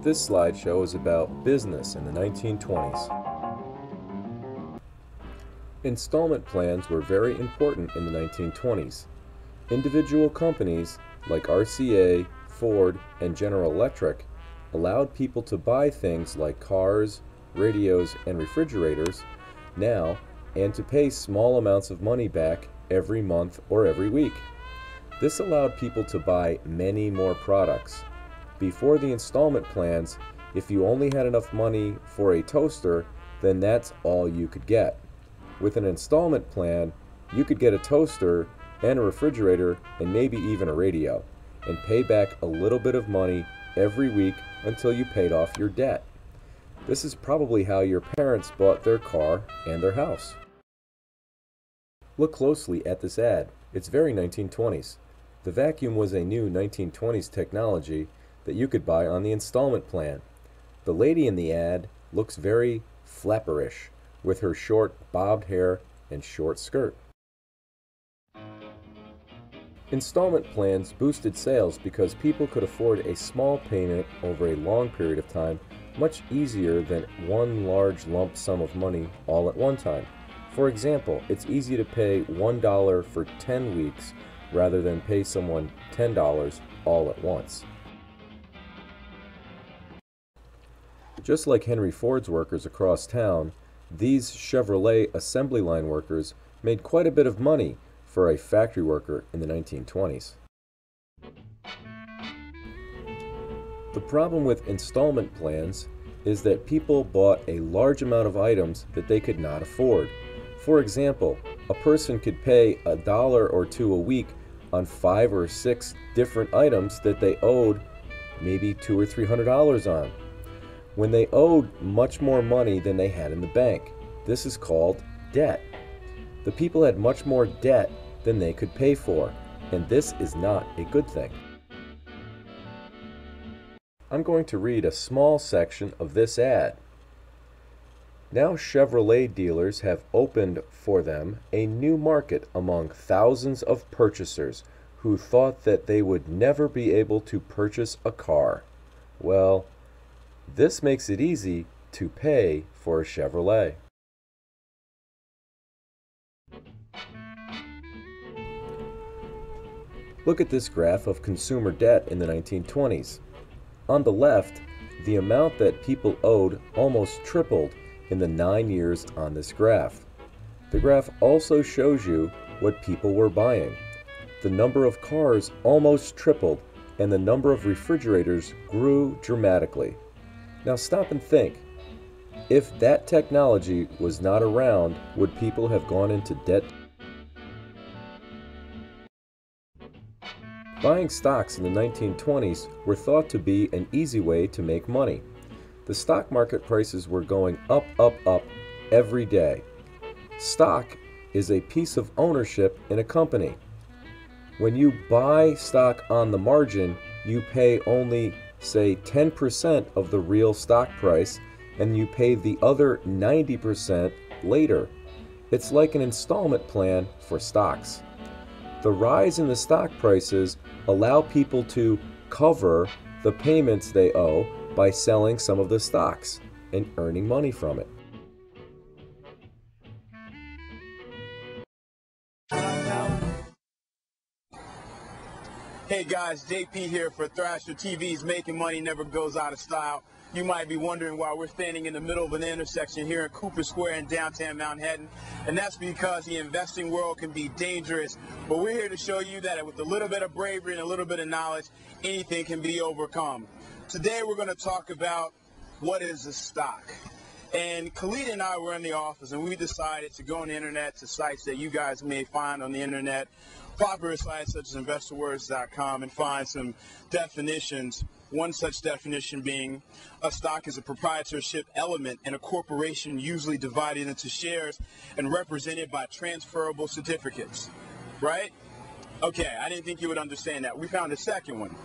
This slideshow is about business in the 1920s. Installment plans were very important in the 1920s. Individual companies like RCA, Ford, and General Electric allowed people to buy things like cars, radios, and refrigerators now and to pay small amounts of money back every month or every week. This allowed people to buy many more products. Before the installment plans, if you only had enough money for a toaster, then that's all you could get. With an installment plan, you could get a toaster and a refrigerator and maybe even a radio, and pay back a little bit of money every week until you paid off your debt. This is probably how your parents bought their car and their house. Look closely at this ad. It's very 1920s. The vacuum was a new 1920s technology that you could buy on the installment plan. The lady in the ad looks very flapperish with her short bobbed hair and short skirt. Installment plans boosted sales because people could afford a small payment over a long period of time much easier than one large lump sum of money all at one time. For example, it's easy to pay $1 for 10 weeks rather than pay someone $10 all at once. Just like Henry Ford's workers across town, these Chevrolet assembly line workers made quite a bit of money for a factory worker in the 1920s. The problem with installment plans is that people bought a large amount of items that they could not afford. For example, a person could pay $1 or $2 a week on 5 or 6 different items that they owed maybe $200 or $300 on, when they owed much more money than they had in the bank. This is called debt. The people had much more debt than they could pay for, and this is not a good thing. I'm going to read a small section of this ad. Now Chevrolet dealers have opened for them a new market among thousands of purchasers who thought that they would never be able to purchase a car. Well, this makes it easy to pay for a Chevrolet. Look at this graph of consumer debt in the 1920s. On the left, the amount that people owed almost tripled in the 9 years on this graph. The graph also shows you what people were buying. The number of cars almost tripled, and the number of refrigerators grew dramatically. Now stop and think. If that technology was not around, would people have gone into debt? Buying stocks in the 1920s were thought to be an easy way to make money. The stock market prices were going up, up, up every day. Stock is a piece of ownership in a company. When you buy stock on the margin, you pay only, say, 10% of the real stock price, and you pay the other 90% later. It's like an installment plan for stocks. The rise in the stock prices allow people to cover the payments they owe by selling some of the stocks and earning money from it. Hey guys, JP here for Thrasher TV's Making Money Never Goes Out of Style. You might be wondering why we're standing in the middle of an intersection here in Cooper Square in downtown Manhattan, and that's because the investing world can be dangerous, but we're here to show you that with a little bit of bravery and a little bit of knowledge, anything can be overcome. Today we're going to talk about what is a stock. And Khalid and I were in the office, and we decided to go on the internet to sites that you guys may find on the internet, popular sites such as investorwords.com, and find some definitions. One such definition being a stock is a proprietorship element in a corporation usually divided into shares and represented by transferable certificates. Right? Okay, I didn't think you would understand that. We found a second one.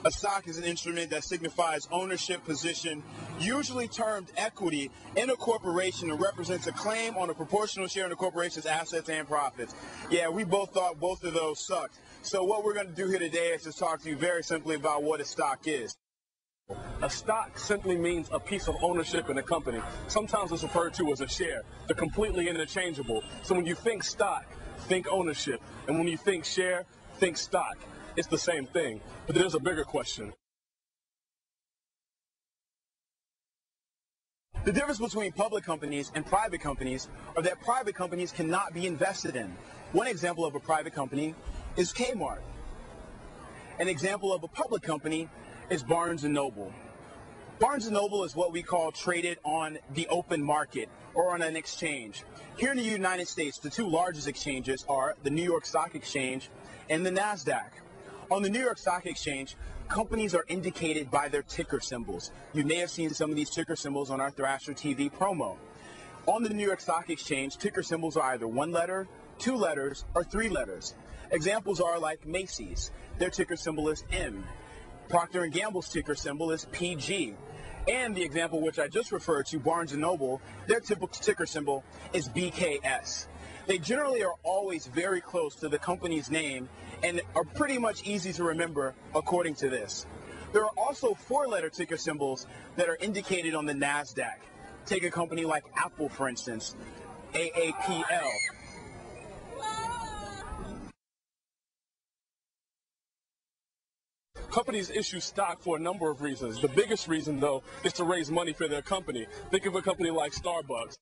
A stock is an instrument that signifies ownership position, usually termed equity, in a corporation and represents a claim on a proportional share in the corporation's assets and profits. Yeah, we both thought both of those sucked. So what we're going to do here today is just talk to you very simply about what a stock is. A stock simply means a piece of ownership in a company. Sometimes it's referred to as a share. They're completely interchangeable. So when you think stock, think ownership. And when you think share, think stock. It's the same thing. But there's a bigger question. The difference between public companies and private companies are that private companies cannot be invested in. One example of a private company is Kmart. An example of a public company is Barnes & Noble. Barnes & Noble is what we call traded on the open market or on an exchange. Here in the United States, the two largest exchanges are the New York Stock Exchange and the NASDAQ. On the New York Stock Exchange, companies are indicated by their ticker symbols. You may have seen some of these ticker symbols on our Thrasher TV promo. On the New York Stock Exchange, ticker symbols are either one letter, two letters, or three letters. Examples are like Macy's. Their ticker symbol is M. Procter & Gamble's ticker symbol is PG. And the example which I just referred to, Barnes & Noble, their typical ticker symbol is BKS. They generally are always very close to the company's name and are pretty much easy to remember according to this. There are also four-letter ticker symbols that are indicated on the NASDAQ. Take a company like Apple, for instance, AAPL. Companies issue stock for a number of reasons. The biggest reason, though, is to raise money for their company. Think of a company like Starbucks.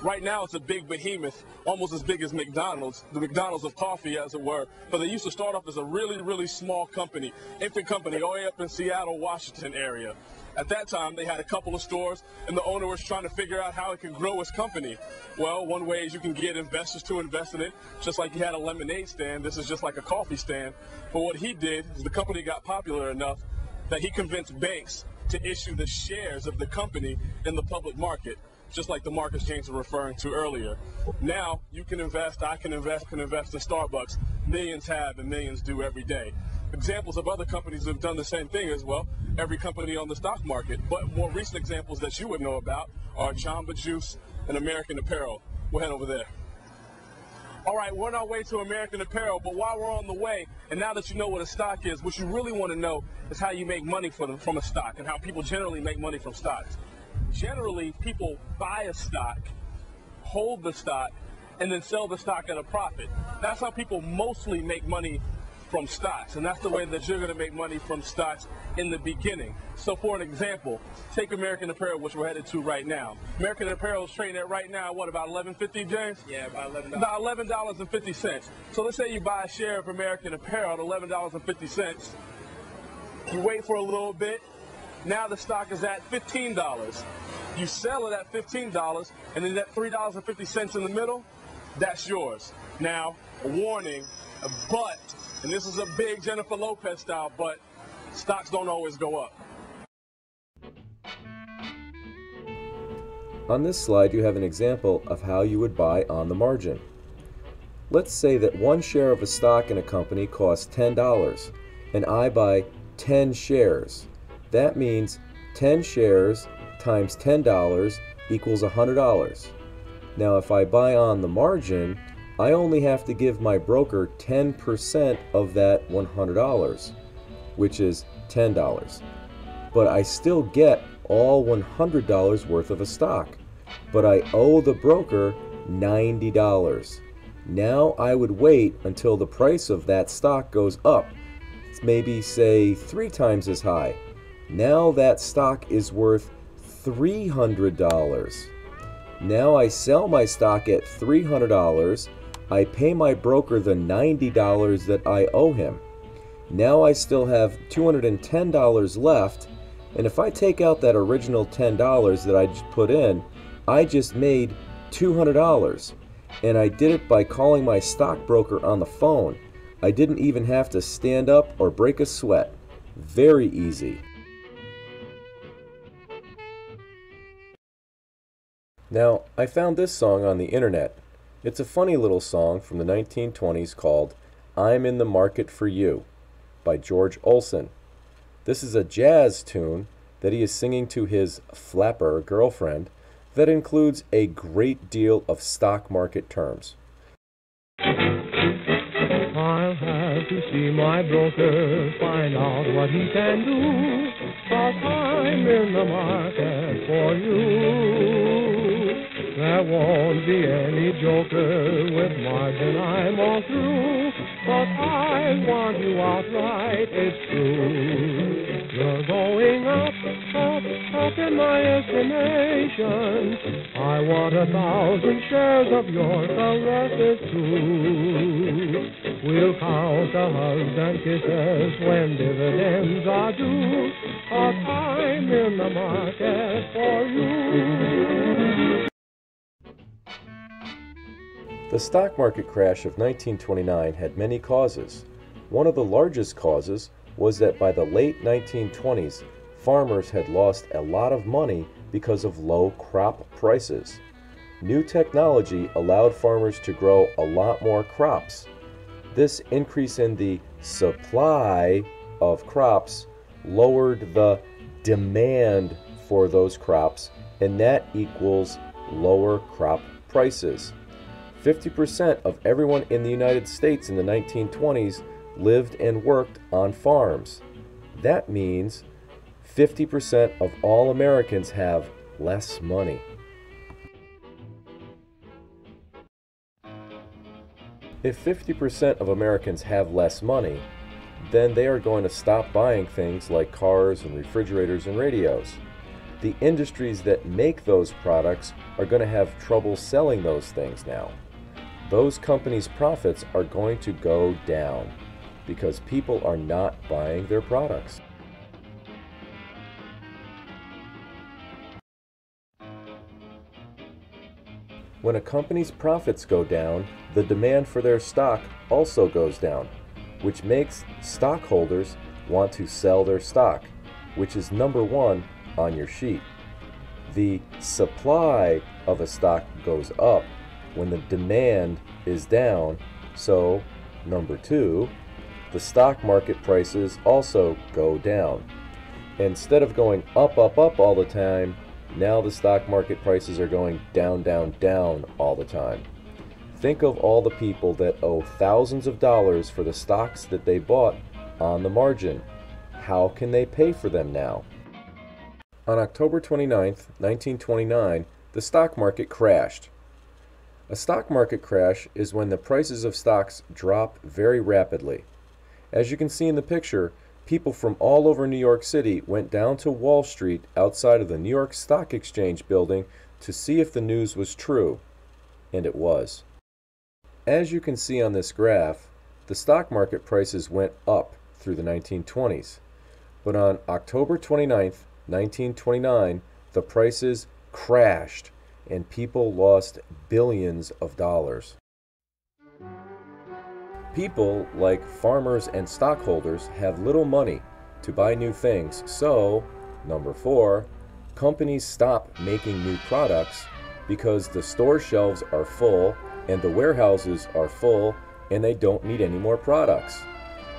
Right now, it's a big behemoth, almost as big as McDonald's, the McDonald's of coffee, as it were. But they used to start off as a really, really small company, infant company, all the way up in Seattle, Washington area. At that time, they had a couple of stores, and the owner was trying to figure out how it could grow his company. Well, one way is you can get investors to invest in it, just like he had a lemonade stand. This is just like a coffee stand. But what he did is the company got popular enough that he convinced banks to issue the shares of the company in the public market, just like the markets James was referring to earlier. Now, you can invest, I can invest in Starbucks. Millions have and millions do every day. Examples of other companies that have done the same thing as well, every company on the stock market. But more recent examples that you would know about are Jamba Juice and American Apparel. We'll head over there. All right, we're on our way to American Apparel, but while we're on the way, and now that you know what a stock is, what you really want to know is how you make money from a stock and how people generally make money from stocks. Generally, people buy a stock, hold the stock, and then sell the stock at a profit. That's how people mostly make money from stocks, and that's the way that you're going to make money from stocks in the beginning. So for an example, take American Apparel, which we're headed to right now. American Apparel is trading at right now, what, about $11.50, James? Yeah, about $11. About $11.50. So let's say you buy a share of American Apparel at $11.50. You wait for a little bit. Now the stock is at $15. You sell it at $15, and then that $3.50 in the middle, that's yours. Now, a warning, a but, and this is a big Jennifer Lopez style, but stocks don't always go up. On this slide, you have an example of how you would buy on the margin. Let's say that one share of a stock in a company costs $10, and I buy 10 shares. That means 10 shares times $10 equals $100. Now, if I buy on the margin, I only have to give my broker 10% of that $100, which is $10. But I still get all $100 worth of a stock, but I owe the broker $90. Now I would wait until the price of that stock goes up, maybe say 3 times as high. Now that stock is worth $300. Now I sell my stock at $300. I pay my broker the $90 that I owe him. Now I still have $210 left, and if I take out that original $10 that I just put in, I just made $200. And I did it by calling my stockbroker on the phone. I didn't even have to stand up or break a sweat. Very easy. Now, I found this song on the internet. It's a funny little song from the 1920s called I'm in the Market for You by George Olson. This is a jazz tune that he is singing to his flapper girlfriend that includes a great deal of stock market terms. I'm I'll have to see my broker, find out what he can do, 'cause I'm in the market for you. There won't be any joker with margin, I'm all through, 'cause I want you outright, it's true. You're going up, up, up in my estimation. I want 1,000 shares of your caresses too. We'll count the hugs and kisses when dividends are due, 'cause I'm in the market for you. The stock market crash of 1929 had many causes. One of the largest causes was that by the late 1920s, farmers had lost a lot of money because of low crop prices. New technology allowed farmers to grow a lot more crops. This increase in the supply of crops lowered the demand for those crops, and that equals lower crop prices. 50% of everyone in the United States in the 1920s lived and worked on farms. That means 50% of all Americans have less money. If 50% of Americans have less money, then they are going to stop buying things like cars and refrigerators and radios. The industries that make those products are going to have trouble selling those things now. Those companies' profits are going to go down because people are not buying their products. When a company's profits go down, the demand for their stock also goes down, which makes stockholders want to sell their stock, which is number 1 on your sheet. The supply of a stock goes up when the demand is down, so number 2, the stock market prices also go down. Instead of going up, up, up all the time, now the stock market prices are going down, down, down all the time. Think of all the people that owe thousands of dollars for the stocks that they bought on the margin. How can they pay for them now? On October 29th, 1929, the stock market crashed. A stock market crash is when the prices of stocks drop very rapidly. As you can see in the picture, people from all over New York City went down to Wall Street outside of the New York Stock Exchange building to see if the news was true, and it was. As you can see on this graph, the stock market prices went up through the 1920s, but on October 29th, 1929, the prices crashed and people lost billions of dollars. People, like farmers and stockholders, have little money to buy new things, so, number 4, companies stop making new products because the store shelves are full and the warehouses are full and they don't need any more products.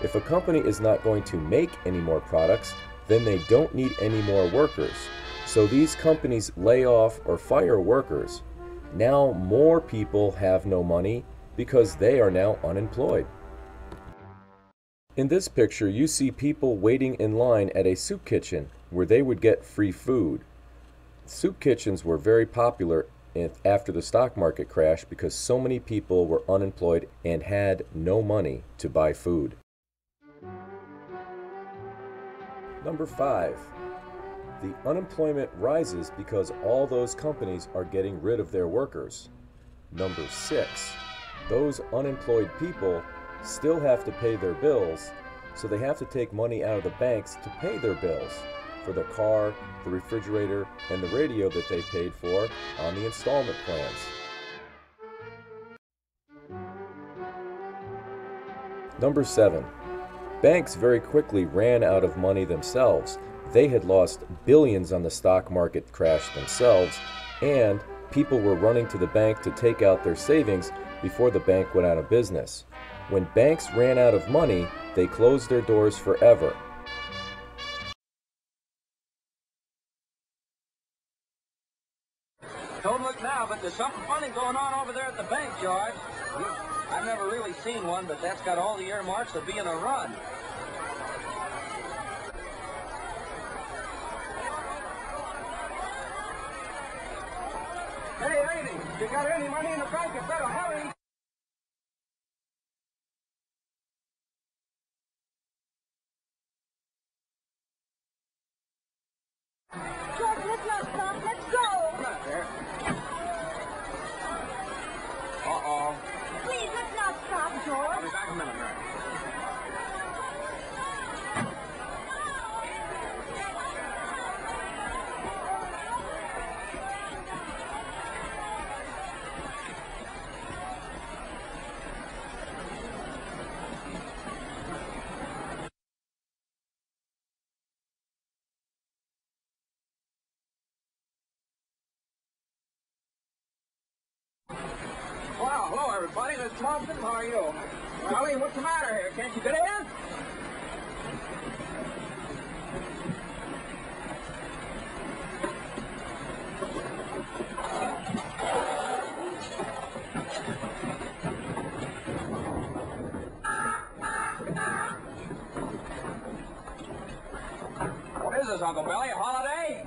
If a company is not going to make any more products, then they don't need any more workers. So these companies lay off or fire workers. Now more people have no money because they are now unemployed. In this picture, you see people waiting in line at a soup kitchen where they would get free food. Soup kitchens were very popular after the stock market crash because so many people were unemployed and had no money to buy food. Number 5. The unemployment rises because all those companies are getting rid of their workers. Number 6. Those unemployed people still have to pay their bills, so they have to take money out of the banks to pay their bills for the car, the refrigerator, and the radio that they paid for on the installment plans. Number 7. Banks very quickly ran out of money themselves. They had lost billions on the stock market crash themselves, and people were running to the bank to take out their savings before the bank went out of business. When banks ran out of money, they closed their doors forever. Don't look now, but there's something funny going on over there at the bank, George. I've never really seen one, but that's got all the earmarks of being a run. Hey, lady, you got any money in the bank? You better hurry. George, let's not stop. Let's go. Come on, there. Uh-oh. Please, let's not stop, I'll George. be back in a minute, Mary. Well, hello, everybody. This is Thompson. How are you? Charlie, what's the matter here? Can't you get in? What is this, Uncle Billy? A holiday?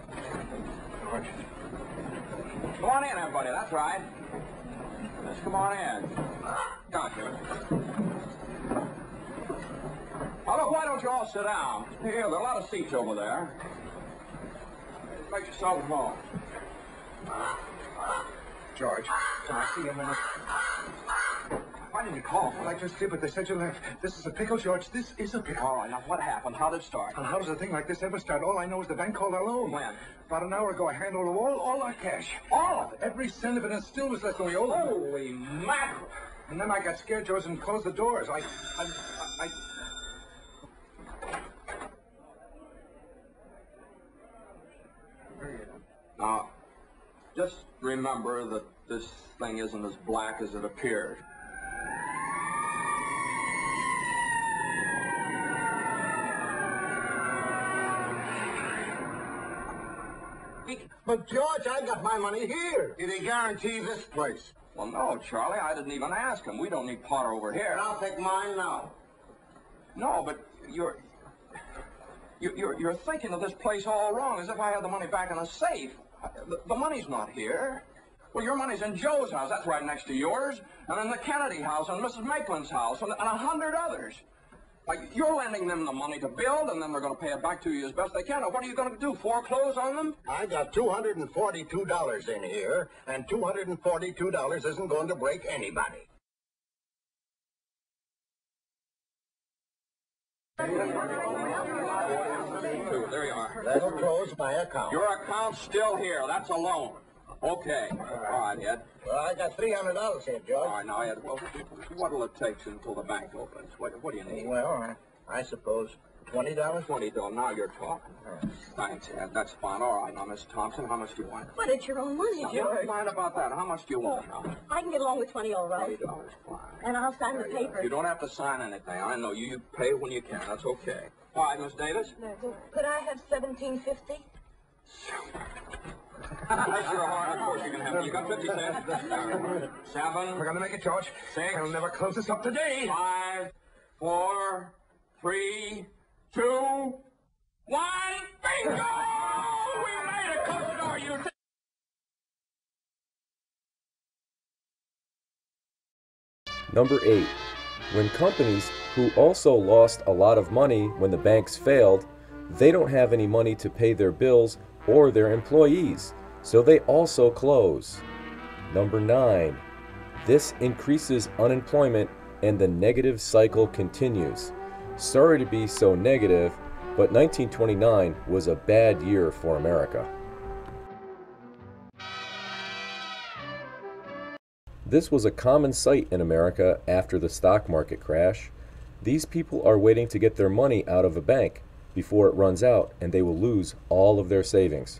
Come on in, everybody. That's right. Just come on in. Gotcha. Oh, look, why don't you all sit down? Here, there are a lot of seats over there. Make yourself at home. George, can I see you a minute? Why didn't you call? Well, I just did, but they said you left. This is a pickle, George. This is a pickle. All right, now what happened? How did it start? And how does a thing like this ever start? All I know is the bank called our loan. When? About an hour ago, I handed over all our cash. All of it. Every cent of it, and still was less than we owed them. Holy mackerel! And then I got scared, George, and closed the doors. I... Now, just remember that this thing isn't as black as it appeared. But, George, I got my money here. Did he guarantee this place? Well, no, Charlie, I didn't even ask him. We don't need Potter over here. And I'll take mine now. No, but you're thinking of this place all wrong, as if I had the money back in a safe. The money's not here. Well, your money's in Joe's house. That's right next to yours. And in the Kennedy house, and Mrs. Maitland's house, and 100 others. Like, you're lending them the money to build, and then they're going to pay it back to you as best they can. Now, what are you going to do, foreclose on them? I got $242 in here, and $242 isn't going to break anybody. There you are. That'll close my account. Your account's still here. That's a loan. Okay. All right, Ed. Well, I got $300 here, George. All right, now, Ed, well, what'll it take until the bank opens? What do you need? Well, I suppose $20. $20. Now you're talking. Thanks, Ed. That's fine. All right, now, Miss Thompson, how much do you want? But it's your own money, Now, George. never mind about that. How much do you want now? I can get along with 20, all right. $20, fine. And I'll sign the paper. You don't have to sign anything. I know you pay when you can. That's okay. All right, Miss Davis. Could I have $17.50? That's your heart. Of course you can have it. You got 50 cents. 7. We're going to make it, George. 6. I'll never close this up today. 5, 4, 3, 2, 1. Bingo! We made it, Commodore. You. Number 8. When companies who also lost a lot of money when the banks failed, they don't have any money to pay their bills or their employees, so they also close. Number 9. This increases unemployment and the negative cycle continues. Sorry to be so negative, but 1929 was a bad year for America. This was a common sight in America after the stock market crash. These people are waiting to get their money out of a bank before it runs out, and they will lose all of their savings.